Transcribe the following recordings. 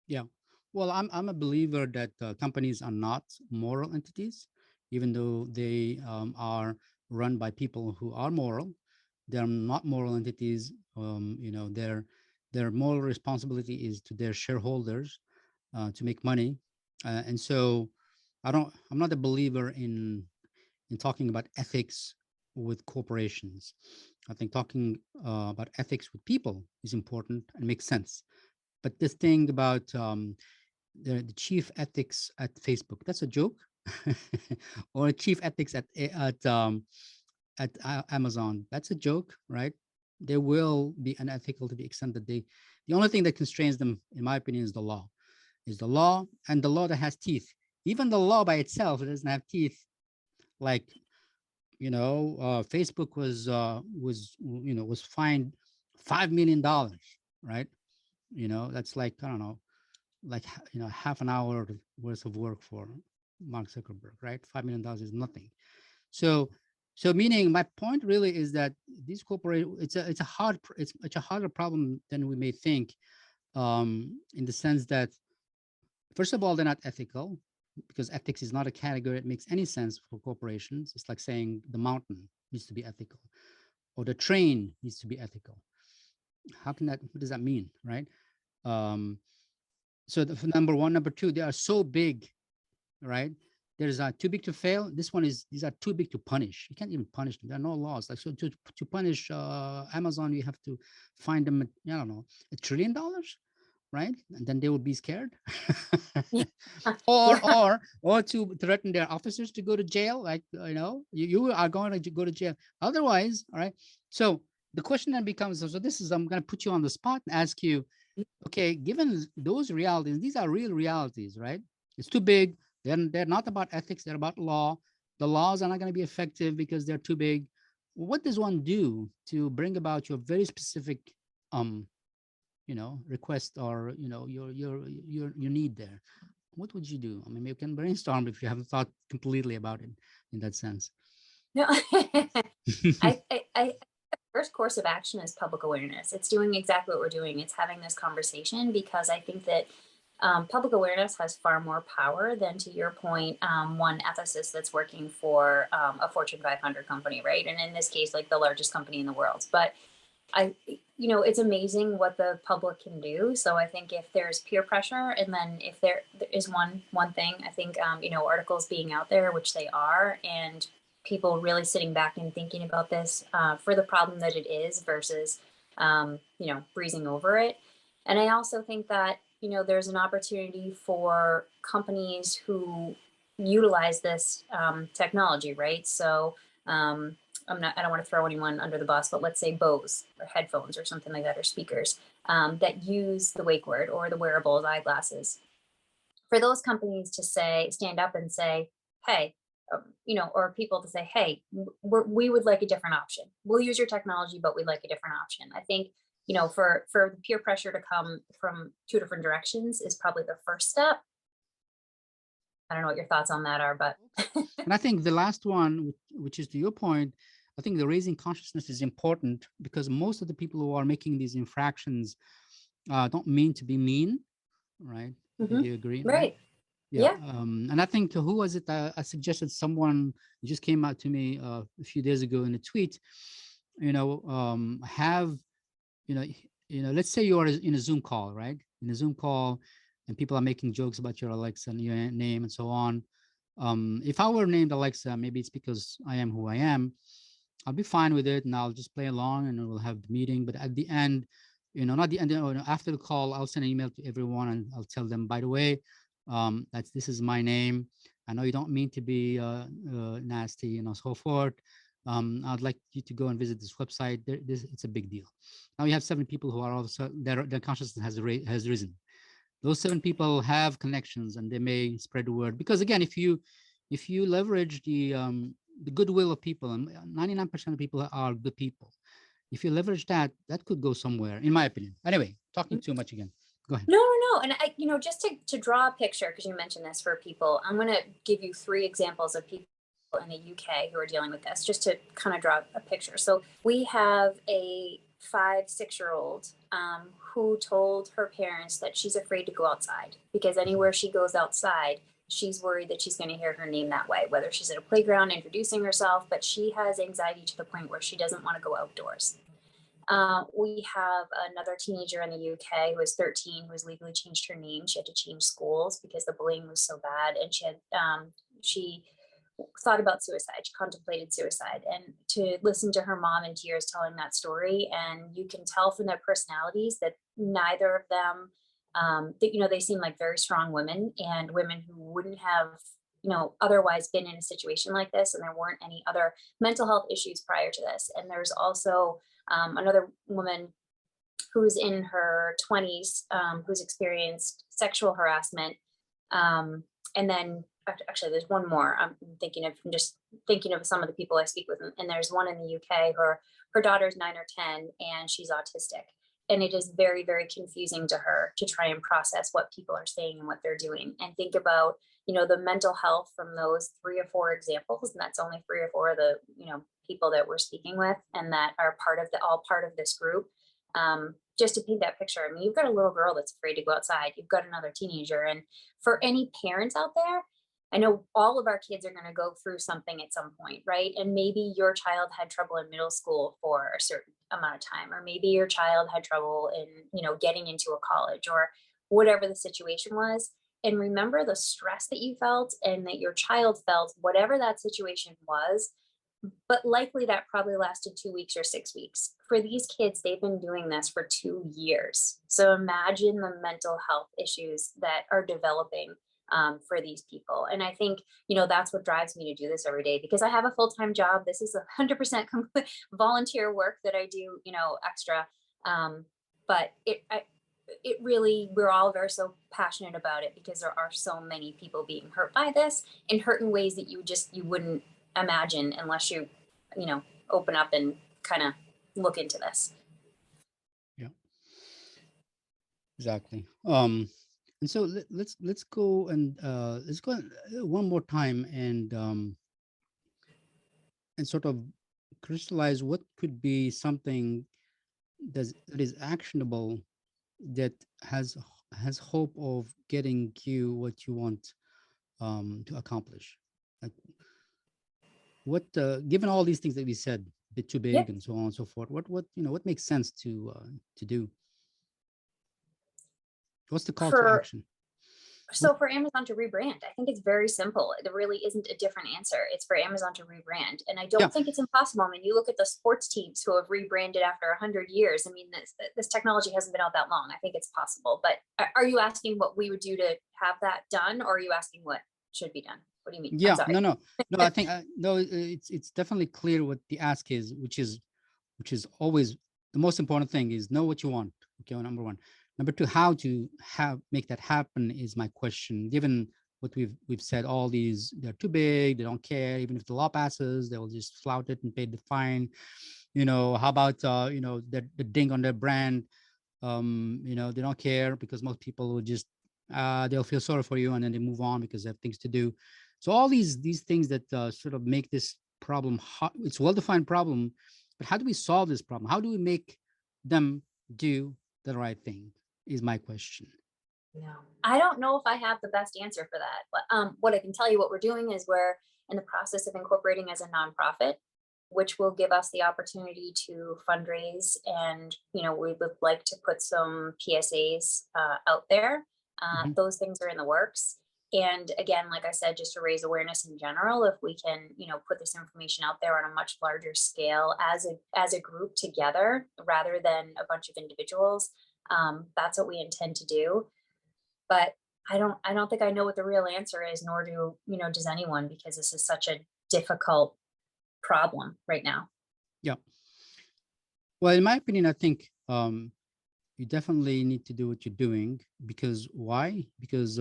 Yeah. Well, I'm a believer that companies are not moral entities, even though they are run by people who are moral. They're not moral entities. Their moral responsibility is to their shareholders to make money, and so I'm not a believer in talking about ethics with corporations. I think talking about ethics with people is important and makes sense. But this thing about the chief ethics at Facebook, that's a joke. Or chief ethics at Amazon, that's a joke, right? They will be unethical to the extent that the only thing that constrains them, in my opinion, is the law, and the law that has teeth. Even the law by itself, it doesn't have teeth. Like, Facebook was fined $5 million, right? That's like, I don't know, like, half an hour worth of work for Mark Zuckerberg, right? $5 million is nothing. So, meaning, my point really is that these corporate it's a harder problem than we may think, in the sense that, first of all, they're not ethical, because ethics is not a category that makes any sense for corporations. It's like saying the mountain needs to be ethical, or the train needs to be ethical. What does that mean, right? Um, so number one. Number two, they are so big, right? There's too big to fail. These are too big to punish. You can't even punish them. There are no laws. Like, so to punish Amazon, you have to find them, I don't know, $1 trillion, right? And then they would be scared. Yeah. or Yeah. to threaten their officers to go to jail. Like, you are going to go to jail otherwise. All right. So the question then becomes, so this is, I'm going to put you on the spot and ask you, okay, given those realities, these are real realities, right? It's too big. They're not about ethics. They're about law. The laws are not going to be effective because they're too big. What does one do to bring about your very specific, um, request, or your need there? What would you do? I mean, you can brainstorm if you haven't thought completely about it in that sense. No, I first course of action is public awareness. It's doing exactly what we're doing. It's having this conversation because I think that public awareness has far more power than, to your point, one ethicist that's working for a Fortune 500 company, right? And in this case, like the largest company in the world. But it's amazing what the public can do. So I think if there's peer pressure, and then if there is one thing, I think articles being out there, which they are, and people really sitting back and thinking about this for the problem that it is versus breezing over it. And I also think that there's an opportunity for companies who utilize this technology, right? So I don't want to throw anyone under the bus, but let's say Bose or headphones or something like that, or speakers that use the wake word or the wearables, eyeglasses. For those companies to stand up and say, hey, or people to say, hey, we would like a different option. We'll use your technology, but we'd like a different option. I think, for the peer pressure to come from two different directions is probably the first step. I don't know what your thoughts on that are, but. And I think the last one, which is to your point, I think the raising consciousness is important, because most of the people who are making these infractions don't mean to be mean, right? Mm-hmm. Do you agree? Right. Yeah. Yeah. And I think, who was it? I suggested someone just came out to me a few days ago in a tweet. Have let's say you are in a Zoom call, right? In a Zoom call, and people are making jokes about your Alexa and your name and so on. If I were named Alexa, maybe it's because I am who I am. I'll be fine with it, and I'll just play along, and we'll have the meeting. But at the end, not the end, after the call, I'll send an email to everyone, and I'll tell them, by the way, this is my name. I know you don't mean to be nasty, so forth. I'd like you to go and visit this website. It's a big deal. Now you have 7 people who are also their consciousness has risen. Those 7 people have connections, and they may spread the word, because again, if you leverage the goodwill of people, and 99% of people are good people, if you leverage that could go somewhere, in my opinion. Anyway, talking too much again. Go ahead. No, no, no. And just to draw a picture, because you mentioned this for people, I'm going to give you three examples of people in the UK who are dealing with this, just to kind of draw a picture. So we have a 5, 6-year-old who told her parents that she's afraid to go outside because anywhere she goes outside, she's worried that she's going to hear her name that way, whether she's at a playground introducing herself, but she has anxiety to the point where she doesn't want to go outdoors. We have another teenager in the UK who was 13 who has legally changed her name. She had to change schools because the bullying was so bad, and she thought about suicide. She contemplated suicide, and to listen to her mom in tears telling that story, and you can tell from their personalities that neither of them, they seem like very strong women and women who wouldn't have otherwise been in a situation like this, and there weren't any other mental health issues prior to this. And there's also another woman who's in her 20s who's experienced sexual harassment. And then actually, there's one more. I'm just thinking of some of the people I speak with, and there's one in the UK. Her daughter's 9 or 10, and she's autistic. And it is very, very confusing to her to try and process what people are saying and what they're doing, and think about the mental health from those 3 or 4 examples. And that's only 3 or 4 of the people that we're speaking with, and that are all part of this group. Just to paint that picture, I mean, you've got a little girl that's afraid to go outside. You've got another teenager, and for any parents out there, I know all of our kids are going to go through something at some point, right? And maybe your child had trouble in middle school for a certain amount of time, or maybe your child had trouble in, getting into a college, or whatever the situation was. And remember the stress that you felt and that your child felt, whatever that situation was. But likely that probably lasted 2 weeks or 6 weeks. For these kids, they've been doing this for 2 years. So imagine the mental health issues that are developing for these people. And I think, that's what drives me to do this every day, because I have a full-time job. This is 100% complete volunteer work that I do, extra. But it really, we're all very so passionate about it because there are so many people being hurt by this, and hurt in ways that you wouldn't imagine unless you open up and kind of look into this. Yeah, exactly. And so let's go and let's go one more time and sort of crystallize what could be something that is actionable, that has hope of getting you what you want to accomplish. Like what, given all these things that we said, a bit too Yeah. big and so on and so forth, what makes sense to do? What's the call to For action? What? So for Amazon to rebrand, I think it's very simple. There really isn't a different answer. It's for Amazon to rebrand. And I Yeah. don't think it's impossible. I mean, you look at the sports teams who have rebranded after 100 years. I mean, this technology hasn't been out that long. I think it's possible. But are you asking what we would do to have that done? Or are you asking what should be done? What do you mean? I'm Yeah. sorry. No. I think no. It's definitely clear what the ask is, which is always the most important thing is know what you want. Okay, well, number one. Number two, how to make that happen is my question. Given what we've said, all these, they're too big, they don't care. Even if the law passes, they will just flout it and pay the fine. How about the ding on their brand? They don't care because most people will just they'll feel sorry for you and then they move on because they have things to do. So all these things that sort of make this problem it's a well-defined problem, but how do we solve this problem? How do we make them do the right thing is my question. No, I don't know if I have the best answer for that. But what I can tell you, what we're doing is we're in the process of incorporating as a nonprofit, which will give us the opportunity to fundraise. And we would like to put some PSAs out there. Mhm. Those things are in the works. And again, like I said, just to raise awareness in general, if we can, put this information out there on a much larger scale as a group together, rather than a bunch of individuals, that's what we intend to do. But I don't think I know what the real answer is, nor does anyone, because this is such a difficult problem right now. Yeah. Well, in my opinion, I think you definitely need to do what you're doing. Because why? Because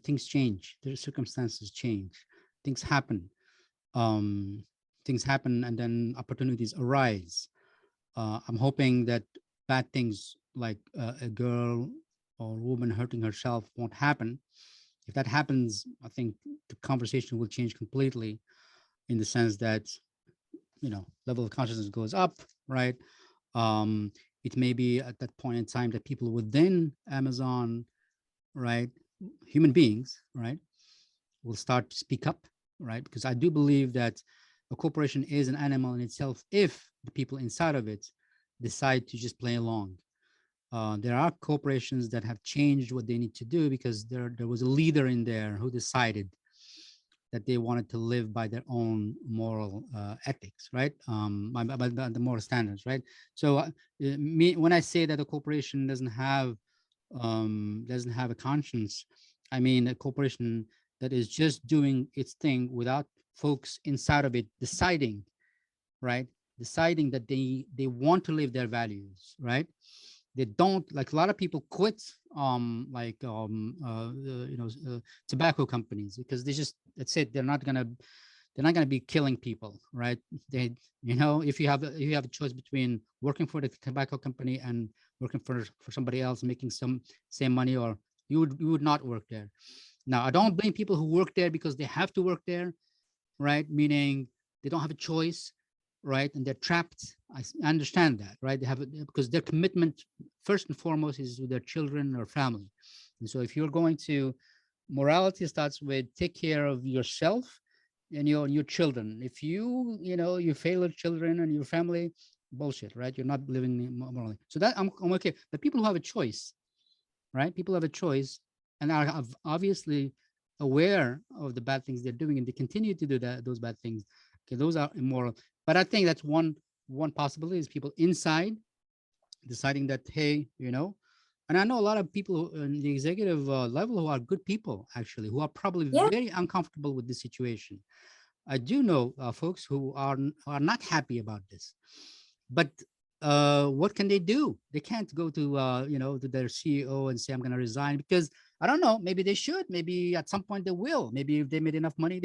things change, their circumstances change, things happen. um, Things happen and then opportunities arise. I'm hoping that bad things like a girl or woman hurting herself won't happen. If that happens, I think the conversation will change completely, in the sense that, level of consciousness goes up, right? um it may be at that point in time that people within Amazon, right, human beings, right, will start to speak up, right? Because I do believe that a corporation is an animal in itself if the people inside of it decide to just play along. There are corporations that have changed what they need to do because there was a leader in there who decided that they wanted to live by their own moral ethics, right? By the moral standards, right? So, when I say that a corporation doesn't have a conscience, I mean a corporation that is just doing its thing without folks inside of it deciding, right? Deciding that they want to live their values, right? They don't, like a lot of people quit tobacco companies because they just, that's it, they're not gonna be killing people, right? They, if you have a choice between working for the tobacco company and working for somebody else making some same money, or you would not work there. Now, I don't blame people who work there because they have to work there, right? Meaning they don't have a choice, right? And they're trapped. I understand that, right? They have because their commitment first and foremost is with their children or family. And so if you're going to, morality starts with take care of yourself and your children. If you fail your children and your family, bullshit, right? You're not living morally. So that I'm okay. But people who have a choice, right? People have a choice and are obviously aware of the bad things they're doing, and they continue to do those bad things. Okay, those are immoral. But I think that's one possibility, is people inside deciding that, hey, and I know a lot of people in the executive level who are good people, actually, who are probably Yeah. very uncomfortable with this situation. I do know folks who are not happy about this, but what can they do? They can't go to their CEO and say I'm going to resign, because I don't know. Maybe they should. Maybe at some point they will. Maybe if they made enough money,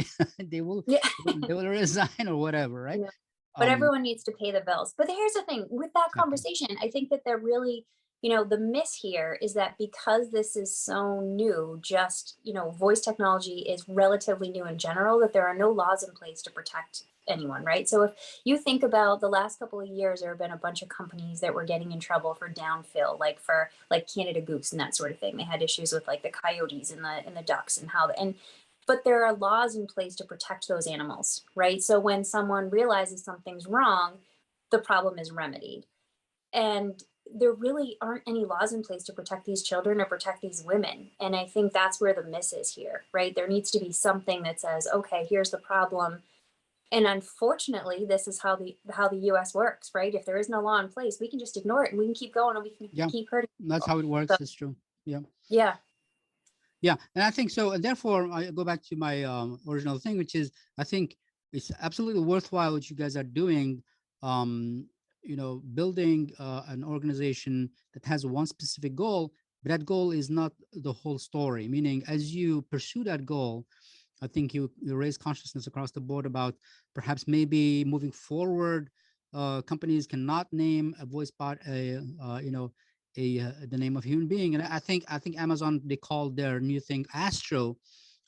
they will Yeah. they will resign or whatever, right? Yeah. But Um, everyone needs to pay the bills. But here's the thing with that exactly. conversation, I think that they're really, the miss here is that because this is so new, just, voice technology is relatively new in general, that there are no laws in place to protect anyone, right? So if you think about the last couple of years, there have been a bunch of companies that were getting in trouble for downfill, like for like Canada Goose and that sort of thing. They had issues with like the coyotes and the ducks and how, and but there are laws in place to protect those animals, right? So when someone realizes something's wrong, the problem is remedied. And there really aren't any laws in place to protect these children or protect these women. And I think that's where the miss is here, right? There needs to be something that says, okay, here's the problem. And unfortunately, this is how the US works, right? If there is no law in place, we can just ignore it and we can keep going and we can Yeah, keep hurting that's people. how it So works. It's true. Yeah. yeah. Yeah, and I think so. And therefore, I go back to my original thing, which is I think it's absolutely worthwhile what you guys are doing. Building an organization that has one specific goal, but that goal is not the whole story. Meaning, as you pursue that goal, I think you raise consciousness across the board about perhaps maybe moving forward. Companies cannot name a voice bot the name of a human being, and I think Amazon, they called their new thing Astro.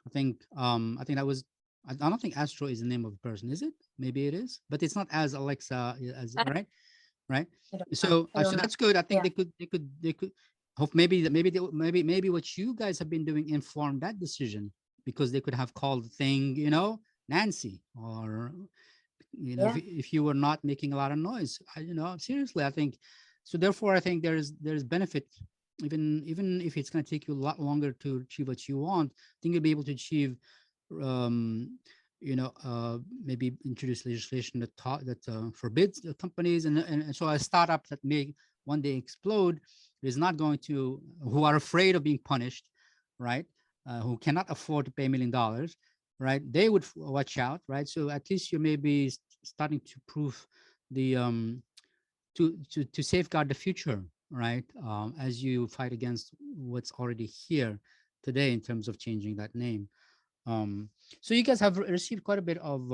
I think that was, I don't think Astro is the name of a person, is it? Maybe it is, but it's not as Alexa as, I, right. I don't know. So I don't so know. that's good. I think Yeah. they could hope maybe what you guys have been doing informed that decision, because they could have called the thing, Nancy, or Yeah. if you were not making a lot of noise. Seriously, I think so. Therefore, I think there's benefit, even if it's going to take you a lot longer to achieve what you want. I think you'll be able to achieve, um, maybe introduce legislation that forbids the companies, and so a startup that may one day explode is not going to, who are afraid of being punished, right? Who cannot afford to pay $1 million, right? They would watch out, right? So at least you may be starting to prove the to safeguard the future, right? As you fight against what's already here today in terms of changing that name. Um, so you guys have received quite a bit of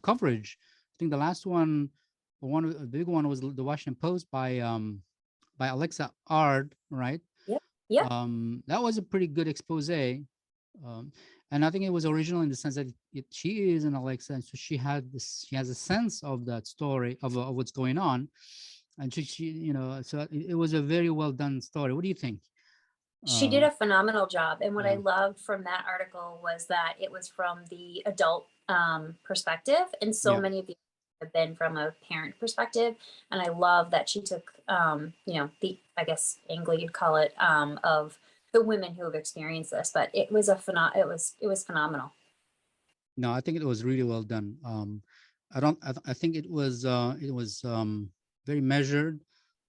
coverage. I think the last one, the big one was the Washington Post by by Alexa Ard, right? Yep. Yep. That was a pretty good expose. And I think it was original in the sense that she is an Alexa, and so she has a sense of that story of what's going on, and she so it was a very well done story. What do you think? She did Uh, a phenomenal job. And what I yeah, loved from that article was that it was from the adult perspective. And so yeah. many of the have been from a parent perspective. And I love that she took, the, I guess, angle you'd call it, of the women who have experienced this. But it was it was phenomenal. No, I think it was really well done. I don't. I think it was very measured,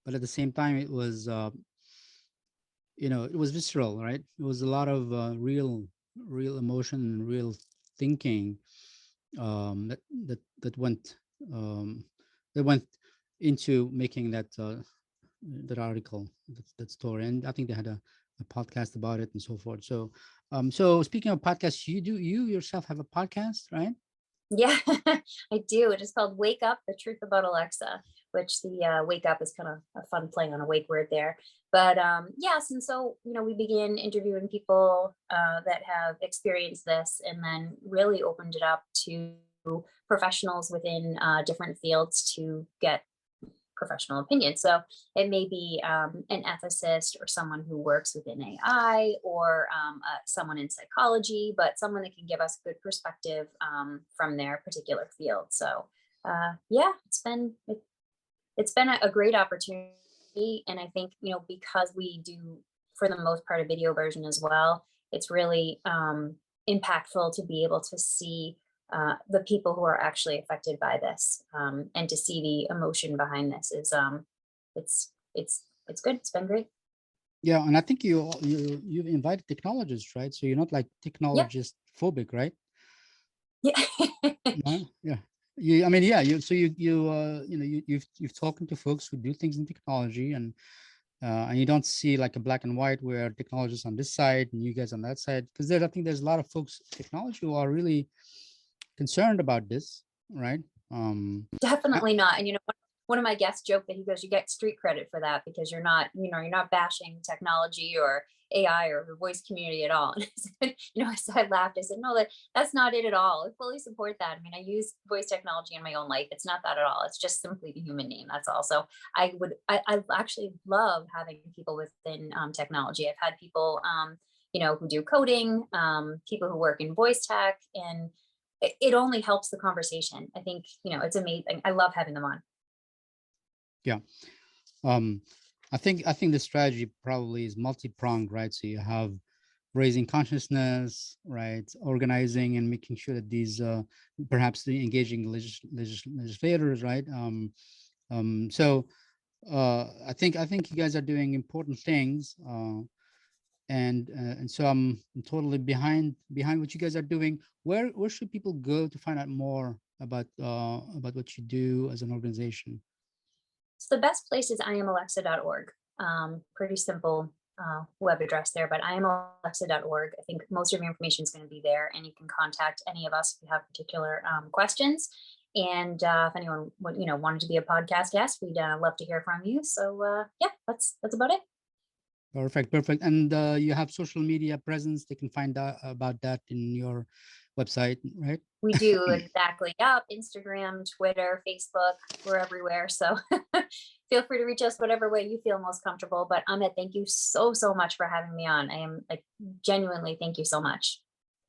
but at the same time, it was it was visceral, right? It was a lot of real emotion and real thinking that that went um, that went into making that article, that story. And I think they had a podcast about it and so forth. So, so speaking of podcasts, you yourself have a podcast, right? Yeah, I do. It is called Wake Up, The Truth About Alexa, which the wake up is kind of a fun play on a wake word there. But yes, and so, we begin interviewing people that have experienced this and then really opened it up to professionals within different fields to get professional opinion. So it may be an ethicist or someone who works within AI or someone in psychology, but someone that can give us good perspective from their particular field. So yeah, it's been a great opportunity, and I think because we do for the most part a video version as well, it's really impactful to be able to see the people who are actually affected by this, and to see the emotion behind this is it's good. It's been great. Yeah, and I think you've invited technologists, right? So you're not like Yep. technologist phobic, right? Yeah. No, yeah. I mean, yeah. You've talking to folks who do things in technology, and you don't see like a black and white where technologists on this side and you guys on that side, because I think there's a lot of folks technology who are really concerned about this, right? I, Definitely not. And one of my guests joked that he goes, "You get street credit for that because you're not bashing technology or AI or the voice community at all." And I said, so I laughed. I said, "No, that's not it at all. I fully support that. I mean, I use voice technology in my own life. It's not that at all. It's just simply the human name. That's all." So I actually love having people within technology. I've had people, who do coding, people who work in voice tech, and it only helps the conversation. I think, it's amazing. I love having them on. yeah. Um, I think the strategy probably is multi-pronged, right? So you have raising consciousness, right? Organizing and making sure that these perhaps the engaging legislators, right? So I think you guys are doing important things, and so I'm totally behind what you guys are doing. Where should people go to find out more about what you do as an organization? So the best place is iamalexa.org. Pretty simple web address there, but iamalexa.org. I think most of your information is going to be there, and you can contact any of us if you have particular questions. And if anyone wanted to be a podcast guest, we'd love to hear from you. So yeah, that's about it. Perfect. And you have social media presence. They can find out about that in your website, right? We do, exactly. Yep. Instagram, Twitter, Facebook, we're everywhere. So feel free to reach us whatever way you feel most comfortable. But Amit, thank you so much for having me on. I am like genuinely thank you so much.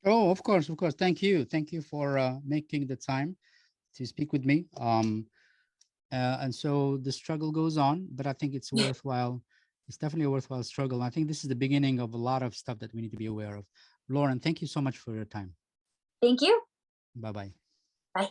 Oh, of course, of course. Thank you for making the time to speak with me. And so the struggle goes on, but I think it's worthwhile. It's definitely a worthwhile struggle. I think this is the beginning of a lot of stuff that we need to be aware of. Lauren, thank you so much for your time. Thank you. Bye bye. Bye.